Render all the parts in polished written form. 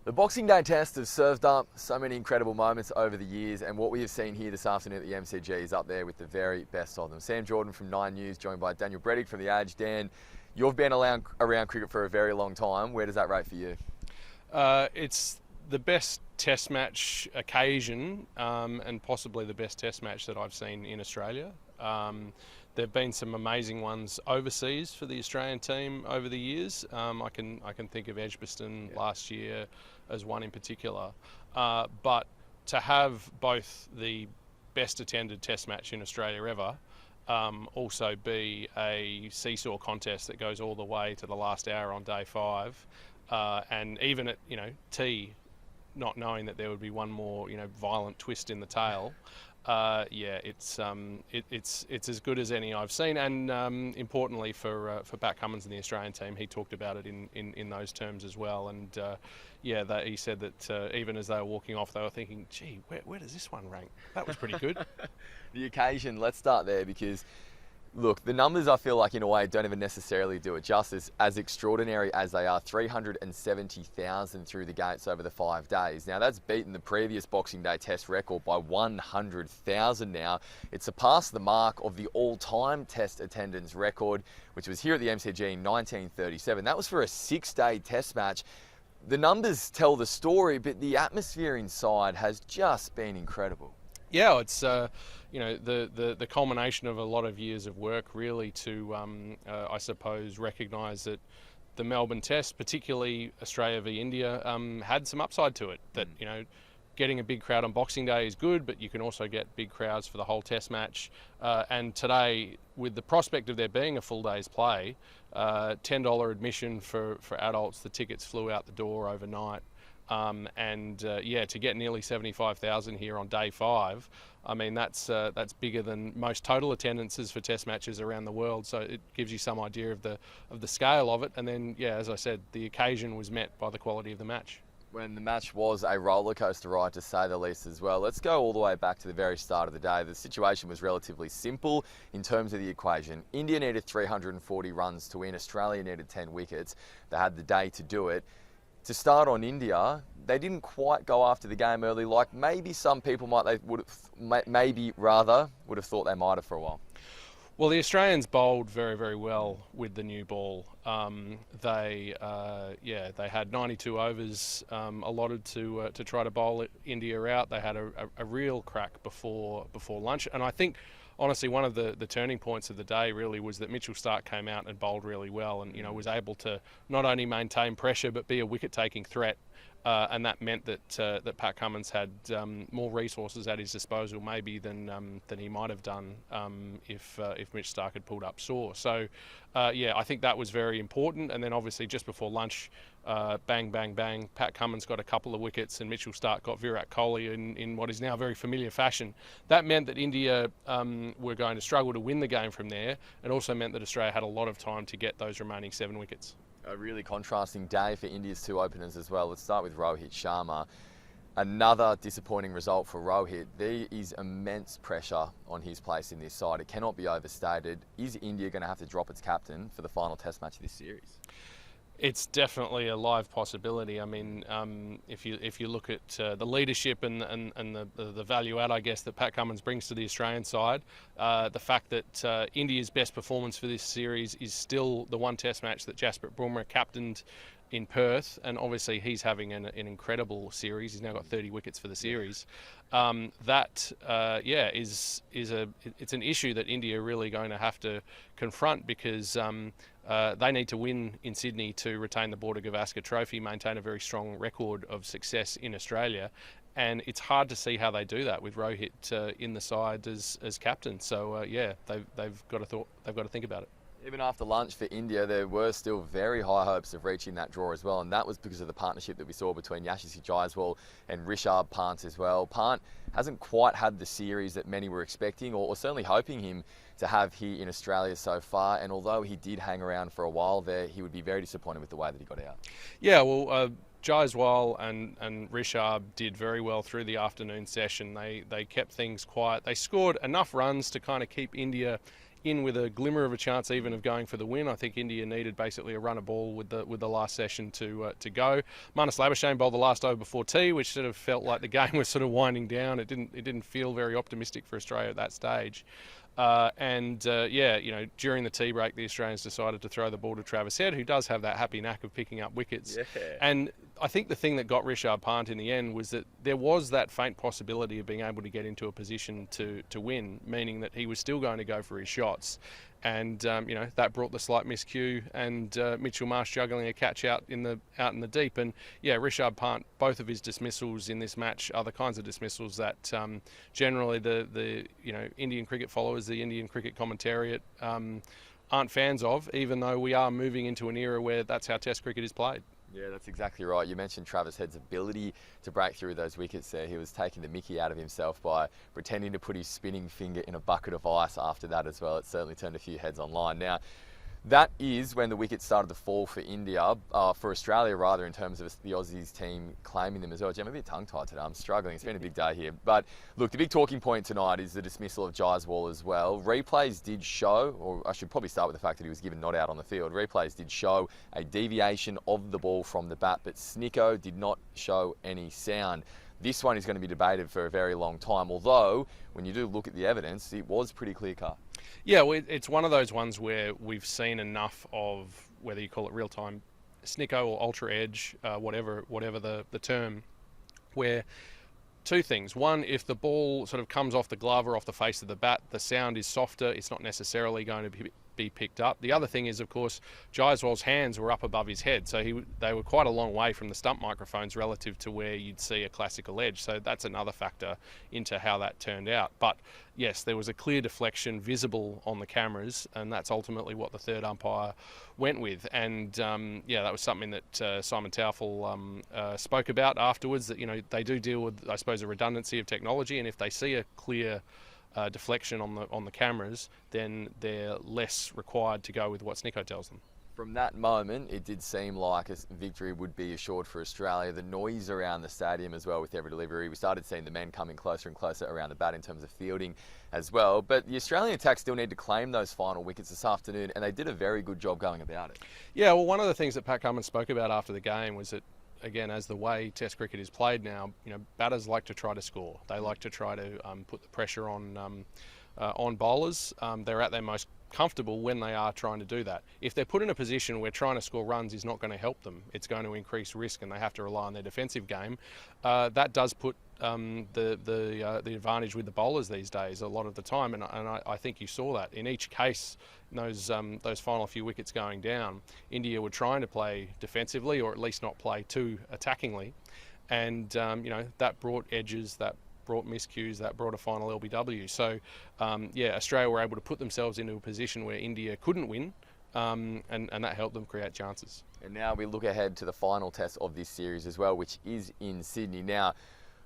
The Boxing Day test has served up so many incredible moments over the years, and what we have seen here this afternoon at the MCG is up there with the very best of them. Sam Jordan from 9 News, joined by Daniel Bredig from The Age. Dan, you've been around cricket for a very long time. Where does that rate for you? It's the best test match occasion and possibly the best test match that I've seen in Australia. There have been some amazing ones overseas for the Australian team over the years. I can think of Edgbaston last year as one in particular. But to have both the best attended test match in Australia ever, also be a seesaw contest that goes all the way to the last hour on day 5, and even at tea, not knowing that there would be one more violent twist in the tail. It's as good as any I've seen, and importantly for Pat Cummins and the Australian team, he talked about it in those terms as well. And he said that even as they were walking off, they were thinking, "Gee, where does this one rank?" That was pretty good. The occasion. Let's start there because. Look, the numbers I feel like in a way don't even necessarily do it justice. As extraordinary as they are, 370,000 through the gates over the 5 days. Now that's beaten the previous Boxing Day test record by 100,000 now. It surpassed the mark of the all-time test attendance record, which was here at the MCG in 1937. That was for a 6-day test match. The numbers tell the story, but the atmosphere inside has just been incredible. Yeah, it's the culmination of a lot of years of work, really, to I suppose recognise that the Melbourne Test, particularly Australia v India, had some upside to it. That getting a big crowd on Boxing Day is good, but you can also get big crowds for the whole Test match. And today, with the prospect of there being a full day's play, $10 admission for adults, the tickets flew out the door overnight. To get nearly 75,000 here on day 5, I mean that's bigger than most total attendances for test matches around the world. So it gives you some idea of the scale of it. And then, as I said, the occasion was met by the quality of the match. When the match was a roller coaster ride, to say the least, as well. Let's go all the way back to the very start of the day. The situation was relatively simple in terms of the equation. India needed 340 runs to win. Australia needed 10 wickets. They had the day to do it. To start on India, they didn't quite go after the game early, like maybe some people would have thought they might have for a while. Well, the Australians bowled very, very well with the new ball. They had 92 overs allotted to try to bowl India out. They had a real crack before lunch, and I think, honestly, one of the turning points of the day really was that Mitchell Starc came out and bowled really well, and was able to not only maintain pressure but be a wicket-taking threat. And that meant that Pat Cummins had more resources at his disposal, maybe than he might have done if Mitch Starc had pulled up sore. So, I think that was very important. And then obviously just before lunch, bang, bang, bang, Pat Cummins got a couple of wickets, and Mitchell Starc got Virat Kohli in what is now very familiar fashion. That meant that India were going to struggle to win the game from there, and also meant that Australia had a lot of time to get those remaining 7 wickets. A really contrasting day for India's 2 openers as well. Let's start with Rohit Sharma. Another disappointing result for Rohit. There is immense pressure on his place in this side. It cannot be overstated. Is India going to have to drop its captain for the final test match of this series? It's definitely a live possibility. I mean, if you look at the leadership and the value add, I guess, that Pat Cummins brings to the Australian side, the fact that India's best performance for this series is still the one test match that Jasprit Bumrah captained in Perth, and obviously he's having an incredible series. He's now got 30 wickets for the series. It's an issue that India are really going to have to confront, because they need to win in Sydney to retain the Border Gavaskar Trophy, maintain a very strong record of success in Australia. And it's hard to see how they do that with Rohit in the side as captain. So they've got to think about it. Even after lunch for India, there were still very high hopes of reaching that draw as well, and that was because of the partnership that we saw between Yashasvi Jaiswal and Rishabh Pant as well. Pant hasn't quite had the series that many were expecting, or certainly hoping him to have here in Australia so far, and although he did hang around for a while there, he would be very disappointed with the way that he got out. Yeah, well, Jaiswal and Rishabh did very well through the afternoon session. They kept things quiet. They scored enough runs to kind of keep India in with a glimmer of a chance even of going for the win. I think India needed basically a run of ball with the last session to go. Marnus Labuschagne bowled the last over before tea, which sort of felt like the game was sort of winding down. It didn't feel very optimistic for Australia at that stage. During the tea break, the Australians decided to throw the ball to Travis Head, who does have that happy knack of picking up wickets. Yeah. And I think the thing that got Rishabh Pant in the end was that there was that faint possibility of being able to get into a position to win, meaning that he was still going to go for his shots. And that brought the slight miscue, and Mitchell Marsh juggling a catch out in the deep. And Rishabh Pant, both of his dismissals in this match are the kinds of dismissals that generally the Indian cricket followers, the Indian cricket commentariat, aren't fans of, even though we are moving into an era where that's how Test cricket is played. Yeah, that's exactly right. You mentioned Travis Head's ability to break through those wickets there. He was taking the mickey out of himself by pretending to put his spinning finger in a bucket of ice after that as well. It certainly turned a few heads online. Now, that is when the wickets started to fall for India, for Australia rather, in terms of the Aussies team claiming them as well. Gee, I'm a bit tongue-tied today. I'm struggling. It's been a big day here. But look, the big talking point tonight is the dismissal of Jaiswal as well. Replays did show, or I should probably start with the fact that he was given not out on the field. Replays did show a deviation of the ball from the bat, but Snicko did not show any sound. This one is going to be debated for a very long time, although when you do look at the evidence, it was pretty clear-cut. Yeah, well, it's one of those ones where we've seen enough of, whether you call it real-time Snicko or ultra edge, whatever the term, where two things. One, if the ball sort of comes off the glove or off the face of the bat, the sound is softer. It's not necessarily going to be picked up. The other thing is, of course, Jaiswal's hands were up above his head, so they were quite a long way from the stump microphones relative to where you'd see a classical edge. So that's another factor into how that turned out. But yes, there was a clear deflection visible on the cameras, and that's ultimately what the third umpire went with. And that was something that Simon Taufel spoke about afterwards, that they do deal with, I suppose, a redundancy of technology, and if they see a clear deflection on the cameras, then they're less required to go with what Snicko tells them. From that moment, it did seem like a victory would be assured for Australia. The noise around the stadium as well with every delivery. We started seeing the men coming closer and closer around the bat in terms of fielding as well. But the Australian attack still need to claim those final wickets this afternoon, and they did a very good job going about it. Yeah, well, one of the things that Pat Cummins spoke about after the game was that, again, as the way Test cricket is played now, batters like to try to score. They like to try to put the pressure on bowlers. They're at their most comfortable when they are trying to do that. If they're put in a position where trying to score runs is not going to help them, it's going to increase risk, and they have to rely on their defensive game. That does put the advantage with the bowlers these days a lot of the time, and I think you saw that in each case. Those final few wickets going down, India were trying to play defensively, or at least not play too attackingly, and that brought edges, that brought miscues, that brought a final LBW. So Australia were able to put themselves into a position where India couldn't win, and that helped them create chances. And now we look ahead to the final test of this series as well, which is in Sydney. Now,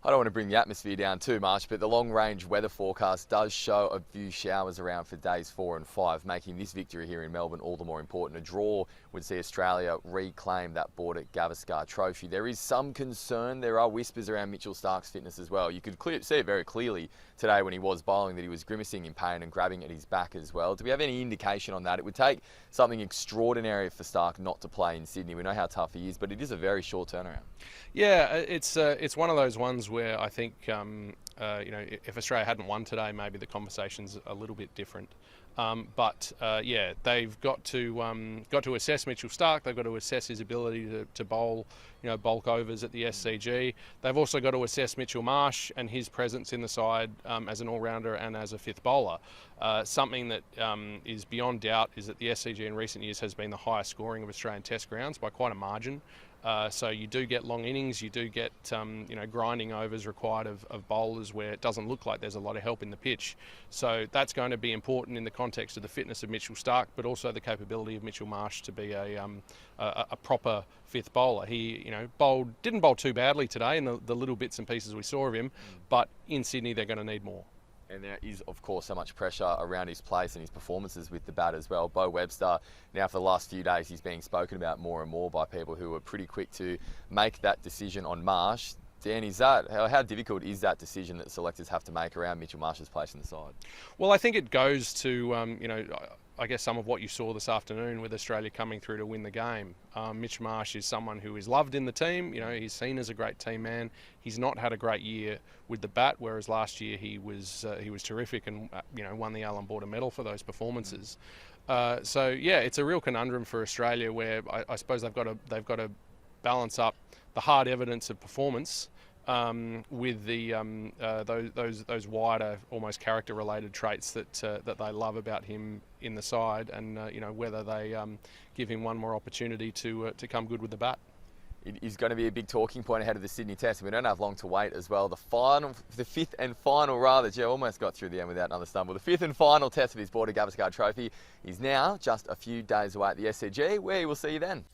I don't want to bring the atmosphere down too much, but the long-range weather forecast does show a few showers around for days 4 and 5, making this victory here in Melbourne all the more important. A draw would see Australia reclaim that Border Gavaskar trophy. There is some concern. There are whispers around Mitchell Starc's fitness as well. You could see it very clearly today when he was bowling that he was grimacing in pain and grabbing at his back as well. Do we have any indication on that? It would take something extraordinary for Starc not to play in Sydney. We know how tough he is, but it is a very short turnaround. Yeah, it's one of those ones where I think if Australia hadn't won today, maybe the conversation's a little bit different. They've got to assess Mitchell Starc. They've got to assess his ability to bowl, bulk overs at the SCG. They've also got to assess Mitchell Marsh and his presence in the side as an all-rounder and as a fifth bowler. Something that is beyond doubt is that the SCG in recent years has been the highest scoring of Australian Test grounds by quite a margin. So you do get long innings, you do get grinding overs required of bowlers where it doesn't look like there's a lot of help in the pitch. So that's going to be important in the context of the fitness of Mitchell Starc, but also the capability of Mitchell Marsh to be a proper fifth bowler. He didn't bowl too badly today in the little bits and pieces we saw of him, but in Sydney they're going to need more. And there is, of course, so much pressure around his place and his performances with the bat as well. Bo Webster, now for the last few days, he's being spoken about more and more by people who are pretty quick to make that decision on Marsh. Dan, how difficult is that decision that selectors have to make around Mitchell Marsh's place in the side? Well, I think it goes to, I guess some of what you saw this afternoon with Australia coming through to win the game. Mitch Marsh is someone who is loved in the team. He's seen as a great team man. He's not had a great year with the bat, whereas last year he was terrific and won the Allan Border medal for those performances. So yeah, it's a real conundrum for Australia where I suppose they've got to balance up the hard evidence of performance with the those wider, almost character-related traits that they love about him in the side, and whether they give him one more opportunity to come good with the bat. It is going to be a big talking point ahead of the Sydney Test. We don't have long to wait as well. The fifth and final, Joe almost got through the end without another stumble. The fifth and final test of his Border Gavaskar Trophy is now just a few days away at the SCG, where we will see you then.